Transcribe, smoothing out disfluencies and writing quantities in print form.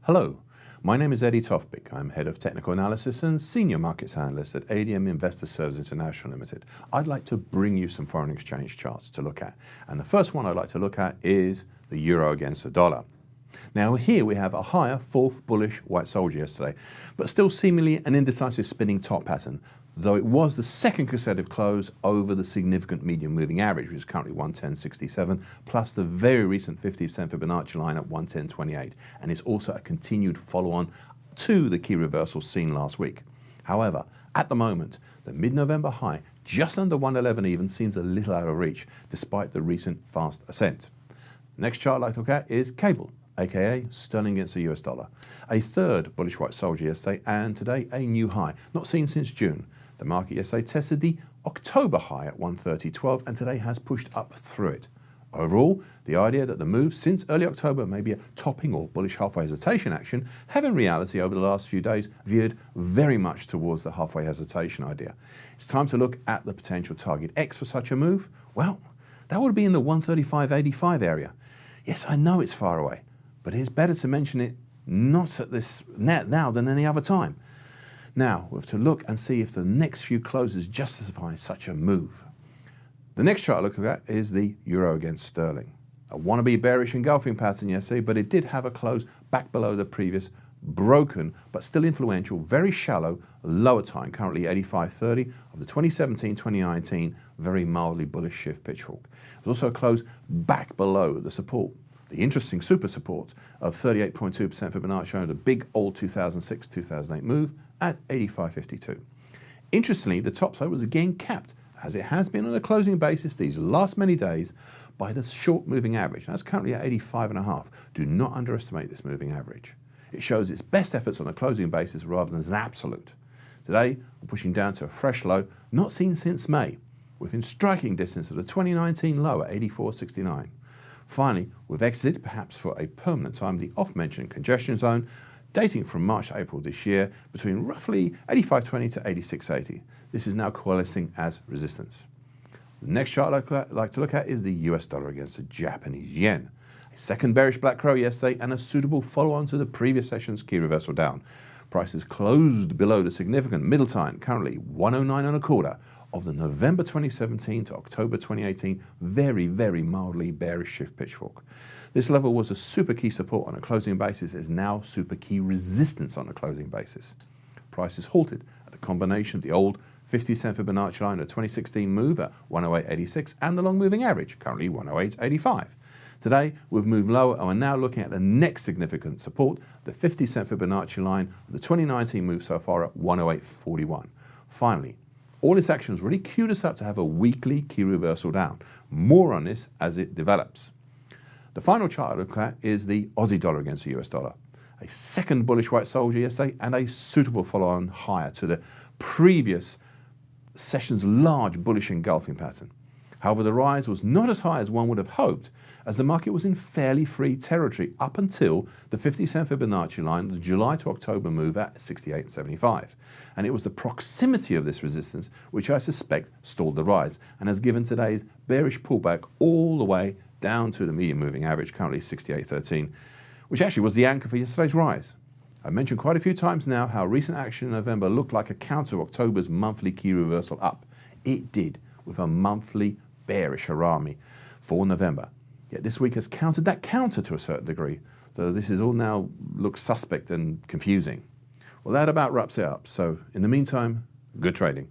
Hello, my name is Eddie Tofpik. I'm Head of Technical Analysis and Senior Markets Analyst at ADM Investor Services International Limited. I'd like to bring you some foreign exchange charts to look at. And the first one I'd like to look at is the euro against the dollar. Now here we have a higher fourth bullish white soldier yesterday, but still seemingly an indecisive spinning top pattern, though it was the second consecutive close over the significant medium moving average, which is currently 110.67, plus the very recent 50% Fibonacci line at 110.28, and it's also a continued follow-on to the key reversal seen last week. However, at the moment, the mid-November high, just under 111 even, seems a little out of reach, despite the recent fast ascent. The next chart I'd like to look at is cable, aka sterling against the US dollar. A third bullish white soldier yesterday, and today a new high, not seen since June. The market yesterday tested the October high at 130.12 and today has pushed up through it. Overall, the idea that the move since early October may be a topping or bullish halfway hesitation action have in reality over the last few days veered very much towards the halfway hesitation idea. It's time to look at the potential target X for such a move. Well, that would be in the 135.85 area. Yes, I know it's far away, but it's better to mention it not at this net now than any other time. Now, we have to look and see if the next few closes justify such a move. The next chart I look at is the euro against sterling. A wannabe bearish engulfing pattern yesterday, but it did have a close back below the previous broken, but still influential, very shallow lower time, currently 85.30 of the 2017-2019 very mildly bullish shift pitchfork. It was also closed back below the support, the interesting super support of 38.2% Fibonacci, showing the big old 2006-2008 move at 85.52. Interestingly, the topside was again capped, as it has been on a closing basis these last many days, by the short moving average. That's currently at 85.5. Do not underestimate this moving average. It shows its best efforts on a closing basis rather than as an absolute. Today, we're pushing down to a fresh low, not seen since May, within striking distance of the 2019 low at 84.69. Finally, we've exited, perhaps for a permanent time, the off-mentioned congestion zone, dating from March to April this year, between roughly 85.20 to 86.80. This is now coalescing as resistance. The next chart I'd like to look at is the US dollar against the Japanese yen. A second bearish black crow yesterday and a suitable follow-on to the previous session's key reversal down. Prices closed below the significant middle time, currently 109.25 of the November 2017 to October 2018 very, very mildly bearish shift pitchfork. This level was a super key support on a closing basis, is now super key resistance on a closing basis. Prices halted at the combination of the old 50-cent Fibonacci line of 2016 move at 108.86 and the long moving average, currently 108.85. Today, we've moved lower and we're now looking at the next significant support, the 50-cent Fibonacci line of the 2019 move so far at 108.41. Finally, all this action has really queued us up to have a weekly key reversal down. More on this as it develops. The final chart I look at is the Aussie dollar against the US dollar. A second bullish white soldier yesterday and a suitable follow-on higher to the previous session's large bullish engulfing pattern. However, the rise was not as high as one would have hoped, as the market was in fairly free territory up until the 50-cent Fibonacci line, the July to October move at 68.75. And it was the proximity of this resistance which I suspect stalled the rise and has given today's bearish pullback all the way down to the medium moving average, currently 68.13, which actually was the anchor for yesterday's rise. I've mentioned quite a few times now how recent action in November looked like a counter to October's monthly key reversal up. It did, with a monthly bearish harami for November. Yet this week has countered that counter to a certain degree, though this is all now looks suspect and confusing. Well, that about wraps it up. So in the meantime, good trading.